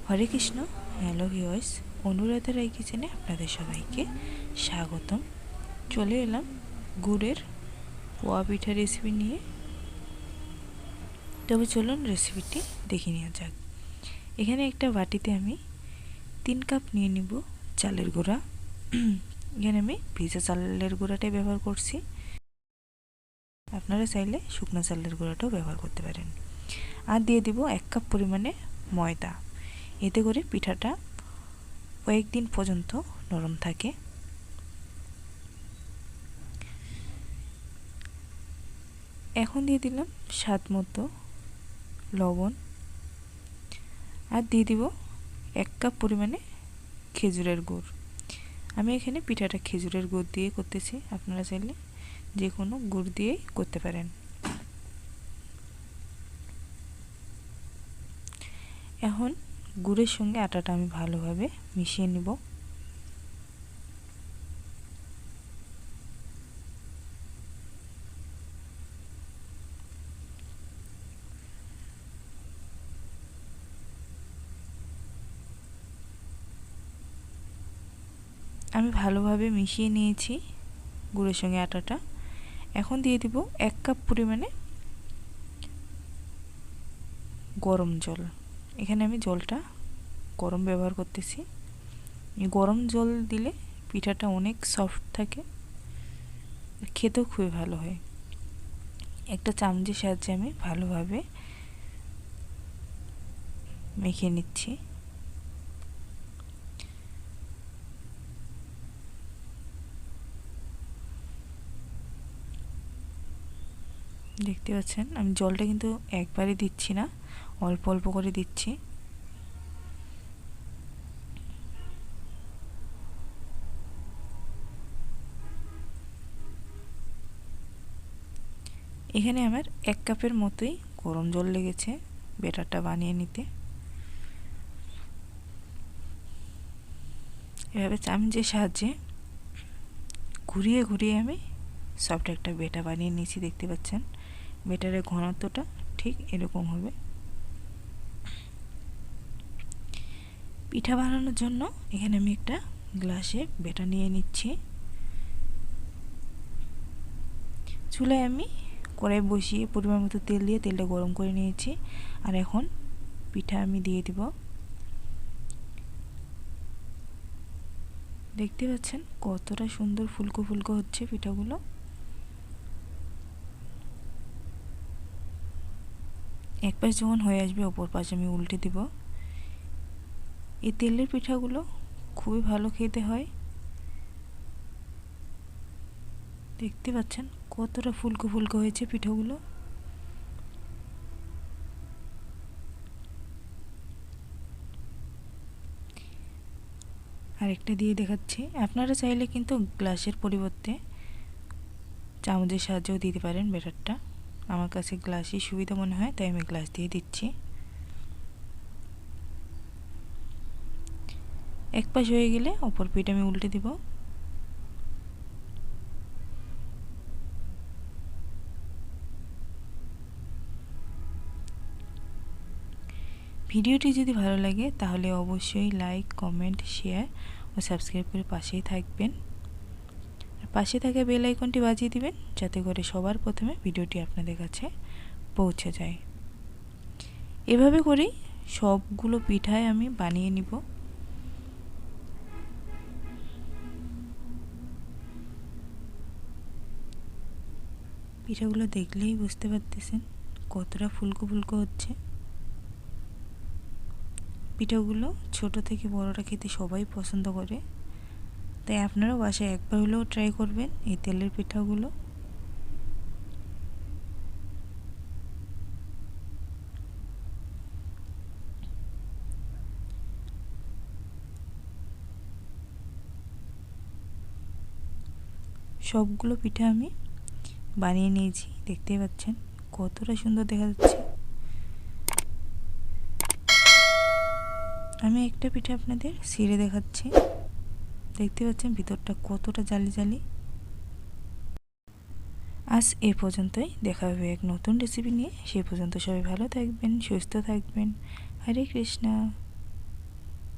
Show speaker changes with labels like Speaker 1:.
Speaker 1: হরে Krishna. Hello viewers, অনুরাধারাই কিচেনে আপনাদের সবাইকে স্বাগতম। চলে এলাম গুড়ের পোয়া পিঠা রেসিপি নিয়ে। তবে চলুন রেসিপিটি দেখে নেওয়া যাক। এখানে একটা বাটিতে আমি 3 কাপ নিয়ে নিব চালের গুঁড়া। এখানে আমি ভিজা চালের গুঁড়াটাই ব্যবহার করছি, আপনারা চাইলে শুকনো চালের গুঁড়াটাও ব্যবহার করতে পারেন। আর দিয়ে দিব 1 কাপ পরিমাণে ময়দা। এতে করে পিঠাটা কয়েকদিন পর্যন্ত নরম থাকে। এখন দিয়ে দিলাম স্বাদ মতো লবণ, আর দিয়ে দিব 1 কাপ পরিমাণে খেজুরের গুড়। আমি এখানে পিঠাটা খেজুরের গুড় দিয়ে করতেছি, আপনারা চাইলে যে কোনো গুড় দিয়েই করতে পারেন। এখন গুড়ের সঙ্গে আটাটা আমি ভালোভাবে মিশিয়ে নিব। আমি ভালোভাবে মিশিয়ে নিয়েছি গুড়ের সঙ্গে আটাটা। এখন দিয়ে দিব 1 কাপ পরিমাণে গরম জল। এখানে আমি জলটা গরম ব্যবহার করতেছি। এই গরম জল দিলে পিঠাটা অনেক সফট থাকে, খেতেও খুবই ভালো হয়। একটা চামচের সাহায্যে আমি ভালোভাবে মেখে নিচ্ছি। দেখতে পাচ্ছেন আমি জলটা কিন্তু একবারে দিচ্ছি না, অল্প অল্প করে দিচ্ছি। এখানে আমার 1 কাপের মতোই গরম জল লেগেছে ব্যাটারটা বানিয়ে নিতে। এভাবে চামচের সাহায্যে ঘুরিয়ে ঘুরিয়ে আমি সফট একটা ব্যাটার বানিয়ে নিয়েছি। দেখতে পাচ্ছেন ব্যাটারের ঘনত্বটা ঠিক এরকম হবে। পিঠা বানানোর জন্য এখানে আমি একটা গ্লাসে ব্যাটার নিয়ে নিচ্ছি। চুলায় আমি কড়াই বসিয়ে পরিমাণ মতো তেল দিয়ে তেলটা গরম করে নিয়েছি। আর এখন পিঠা আমি দিয়ে দিব। দেখতে পাচ্ছেন কতটা সুন্দর ফুলকো ফুলকো হচ্ছে পিঠাগুলো। এক পাশ যখন হয়ে আসবে অপর পাশে আমি উল্টে দিব। এই তেলের পিঠাগুলো খুবই ভালো খেতে হয়। দেখতে পাচ্ছেন কতটা ফুলকো ফুলকো হয়েছে পিঠাগুলো। আরেকটা দিয়ে দেখাচ্ছি। আপনারা চাইলে কিন্তু গ্লাসের পরিবর্তে চামচের সাহায্যেও দিতে পারেন ব্যাটারটা। আমার কাছে গ্লাসই সুবিধা মনে হয়, তাই আমি গ্লাস দিয়ে দিচ্ছি। এক পাশ হয়ে গেলে অপর পিঠ আমি উল্টে দিব। ভিডিওটি যদি ভালো লাগে তাহলে অবশ্যই লাইক, কমেন্ট, শেয়ার ও সাবস্ক্রাইব করে পাশেই থাকবেন। আর পাশে থাকা বেল আইকনটি বাজিয়ে দিবেন, যাতে করে সবার প্রথমে ভিডিওটি আপনাদের কাছে পৌঁছে যায়। এভাবে করেই সবগুলো পিঠাই আমি বানিয়ে নিব। পিঠাগুলো দেখলেই বুঝতে পারতেছেন কতটা ফুলকো ফুলকো হচ্ছে। পিঠাগুলো ছোট থেকে বড়রা খেতে সবাই পছন্দ করে, তাই আপনারাও বাসায় একবার হলেও ট্রাই করবেন এই তেলের পিঠাগুলো। সবগুলো পিঠা আমি বানিয়ে নিয়েছি। দেখতেই পাচ্ছেন কতটা সুন্দর দেখা যাচ্ছে। আমি একটা পিঠা আপনাদের ছিঁড়ে দেখাচ্ছি। দেখতে পাচ্ছেন ভিতরটা কতটা জালি জালি। আজ এ পর্যন্তই, দেখা হবে এক নতুন রেসিপি নিয়ে। সেই পর্যন্ত সবাই ভালো থাকবেন, সুস্থ থাকবেন। হরে কৃষ্ণ।